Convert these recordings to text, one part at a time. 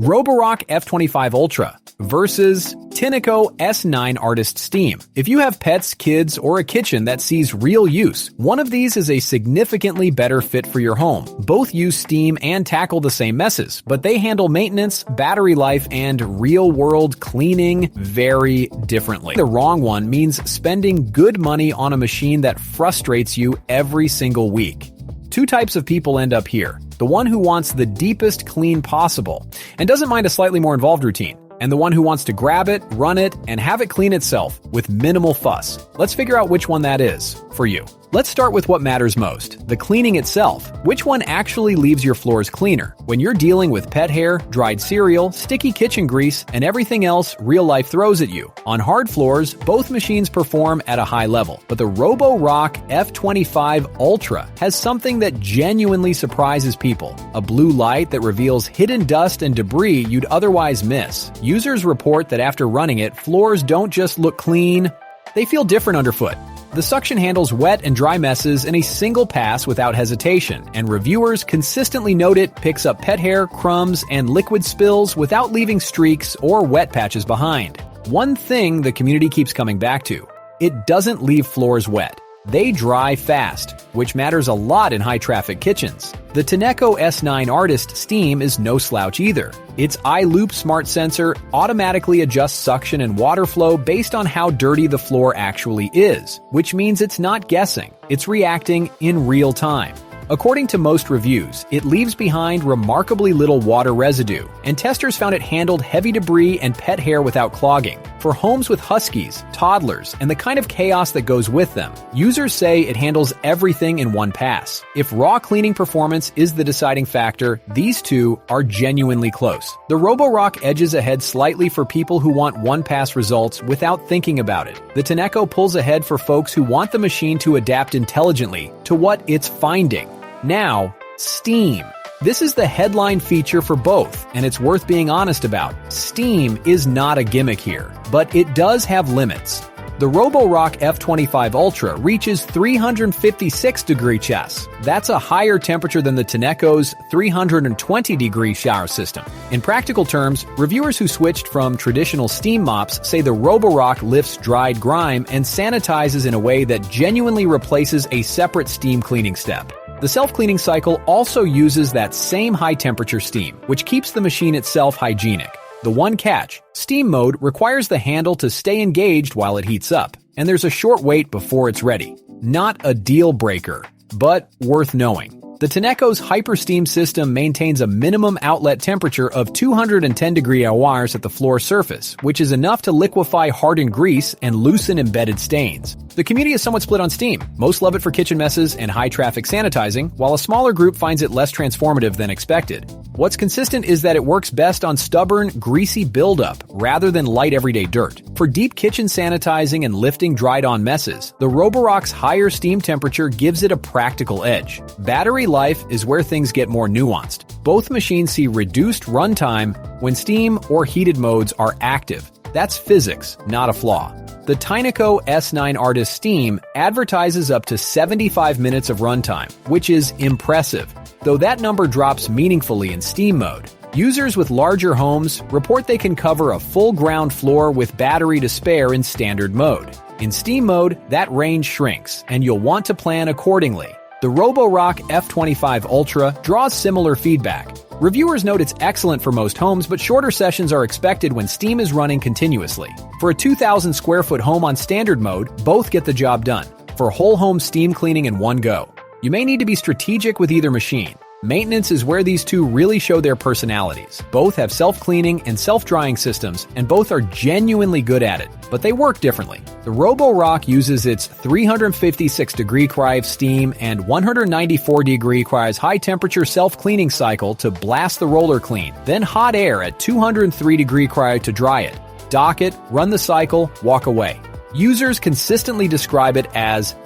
Roborock F25 Ultra versus Tineco S9 Artist Steam. If you have pets, kids, or a kitchen that sees real use, one of these is a significantly better fit for your home. Both use steam and tackle the same messes, but they handle maintenance, battery life, and real-world cleaning very differently. The wrong one means spending good money on a machine that frustrates you every single week. Two types of people end up here. The one who wants the deepest clean possible and doesn't mind a slightly more involved routine, and the one who wants to grab it, run it, and have it clean itself with minimal fuss. Let's figure out which one that is for you. Let's start with what matters most, the cleaning itself. Which one actually leaves your floors cleaner? When you're dealing with pet hair, dried cereal, sticky kitchen grease, and everything else real life throws at you. On hard floors, both machines perform at a high level, but the Roborock F25 Ultra has something that genuinely surprises people. A blue light that reveals hidden dust and debris you'd otherwise miss. Users report that after running it, floors don't just look clean, they feel different underfoot. The suction handles wet and dry messes in a single pass without hesitation, and reviewers consistently note it picks up pet hair, crumbs, and liquid spills without leaving streaks or wet patches behind. One thing the community keeps coming back to: it doesn't leave floors wet. They dry fast, which matters a lot in high-traffic kitchens. The Tineco S9 Artist Steam is no slouch either. Its iLoop smart sensor automatically adjusts suction and water flow based on how dirty the floor actually is, which means it's not guessing, it's reacting in real time. According to most reviews, it leaves behind remarkably little water residue, and testers found it handled heavy debris and pet hair without clogging. For homes with huskies, toddlers, and the kind of chaos that goes with them, users say it handles everything in one pass. If raw cleaning performance is the deciding factor, these two are genuinely close. The Roborock edges ahead slightly for people who want one-pass results without thinking about it. The Tineco pulls ahead for folks who want the machine to adapt intelligently to what it's finding. Now, Steam. This is the headline feature for both, and it's worth being honest about. Steam is not a gimmick here, but it does have limits. The Roborock F25 Ultra reaches 356-degree chest. That's a higher temperature than the Tineco's 320-degree shower system. In practical terms, reviewers who switched from traditional steam mops say the Roborock lifts dried grime and sanitizes in a way that genuinely replaces a separate steam cleaning step. The self-cleaning cycle also uses that same high-temperature steam, which keeps the machine itself hygienic. The one catch: steam mode requires the handle to stay engaged while it heats up, and there's a short wait before it's ready. Not a deal breaker, but worth knowing. The Tineco's HyperSteam system maintains a minimum outlet temperature of 210 degree hours at the floor surface, which is enough to liquefy hardened grease and loosen embedded stains. The community is somewhat split on Steam. Most love it for kitchen messes and high-traffic sanitizing, while a smaller group finds it less transformative than expected. What's consistent is that it works best on stubborn, greasy buildup rather than light everyday dirt. For deep kitchen sanitizing and lifting dried-on messes, the Roborock's higher steam temperature gives it a practical edge. Battery life is where things get more nuanced. Both machines see reduced runtime when steam or heated modes are active. That's physics, not a flaw. The Tineco S9 Artist Steam advertises up to 75 minutes of runtime, which is impressive, though that number drops meaningfully in steam mode. Users with larger homes report they can cover a full ground floor with battery to spare in standard mode. In steam mode, that range shrinks, and you'll want to plan accordingly. The Roborock F25 Ultra draws similar feedback. Reviewers note it's excellent for most homes, but shorter sessions are expected when steam is running continuously. For a 2,000 square foot home on standard mode, both get the job done. For whole home steam cleaning in one go. You may need to be strategic with either machine. Maintenance is where these two really show their personalities. Both have self-cleaning and self-drying systems, and both are genuinely good at it, but they work differently. The Roborock uses its 356-degree cryo steam and 194-degree cryo's high-temperature self-cleaning cycle to blast the roller clean, then hot air at 203-degree cryo to dry it. Dock it, run the cycle, walk away. Users consistently describe it as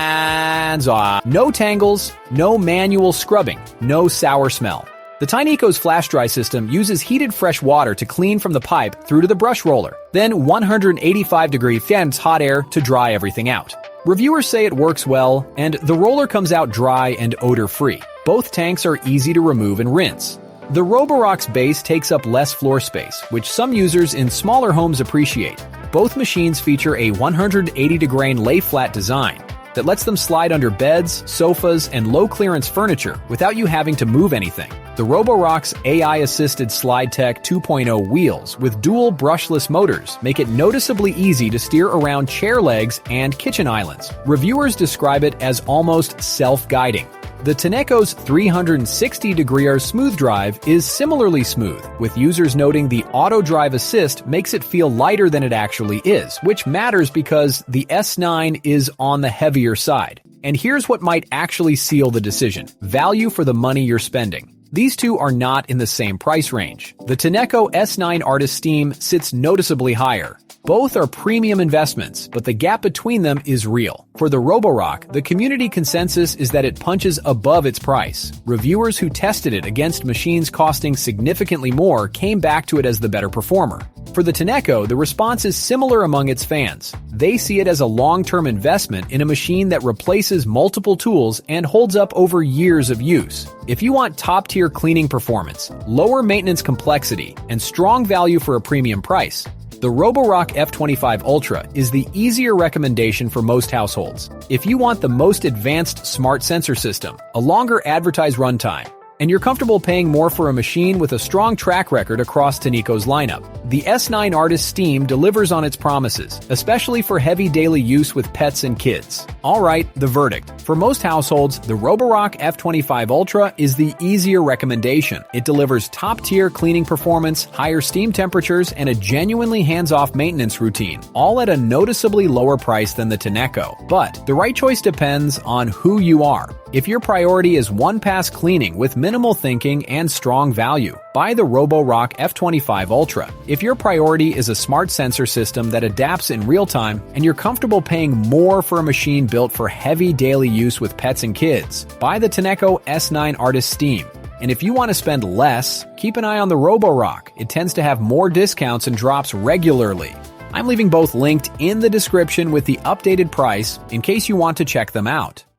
hands-off. No tangles, no manual scrubbing, no sour smell. The Tineco's flash dry system uses heated fresh water to clean from the pipe through to the brush roller, then 185-degree fans hot air to dry everything out. Reviewers say it works well, and the roller comes out dry and odor-free. Both tanks are easy to remove and rinse. The Roborock's base takes up less floor space, which some users in smaller homes appreciate. Both machines feature a 180-degree lay-flat design that lets them slide under beds, sofas, and low-clearance furniture without you having to move anything. The Roborock's AI-assisted SlideTech 2.0 wheels with dual brushless motors make it noticeably easy to steer around chair legs and kitchen islands. Reviewers describe it as almost self-guiding. The Tineco's 360-degree smooth drive is similarly smooth, with users noting the auto drive assist makes it feel lighter than it actually is, which matters because the S9 is on the heavier side. And here's what might actually seal the decision: value for the money you're spending. These two are not in the same price range. The Tineco S9 Artist Steam sits noticeably higher. Both are premium investments, but the gap between them is real. For the Roborock, the community consensus is that it punches above its price. Reviewers who tested it against machines costing significantly more came back to it as the better performer. For the Tineco, the response is similar among its fans. They see it as a long-term investment in a machine that replaces multiple tools and holds up over years of use. If you want top-tier cleaning performance, lower maintenance complexity, and strong value for a premium price, the Roborock F25 Ultra is the easier recommendation for most households. If you want the most advanced smart sensor system, a longer advertised runtime, and you're comfortable paying more for a machine with a strong track record across Tineco's lineup, the S9 Artist Steam delivers on its promises, especially for heavy daily use with pets and kids. Alright, the verdict. For most households, the Roborock F25 Ultra is the easier recommendation. It delivers top-tier cleaning performance, higher steam temperatures, and a genuinely hands-off maintenance routine, all at a noticeably lower price than the Tineco. But the right choice depends on who you are. If your priority is one-pass cleaning with minimal thinking and strong value, buy the Roborock F25 Ultra. If your priority is a smart sensor system that adapts in real time and you're comfortable paying more for a machine built for heavy daily use with pets and kids, buy the Tineco S9 Artist Steam. And if you want to spend less, keep an eye on the Roborock. It tends to have more discounts and drops regularly. I'm leaving both linked in the description with the updated price in case you want to check them out.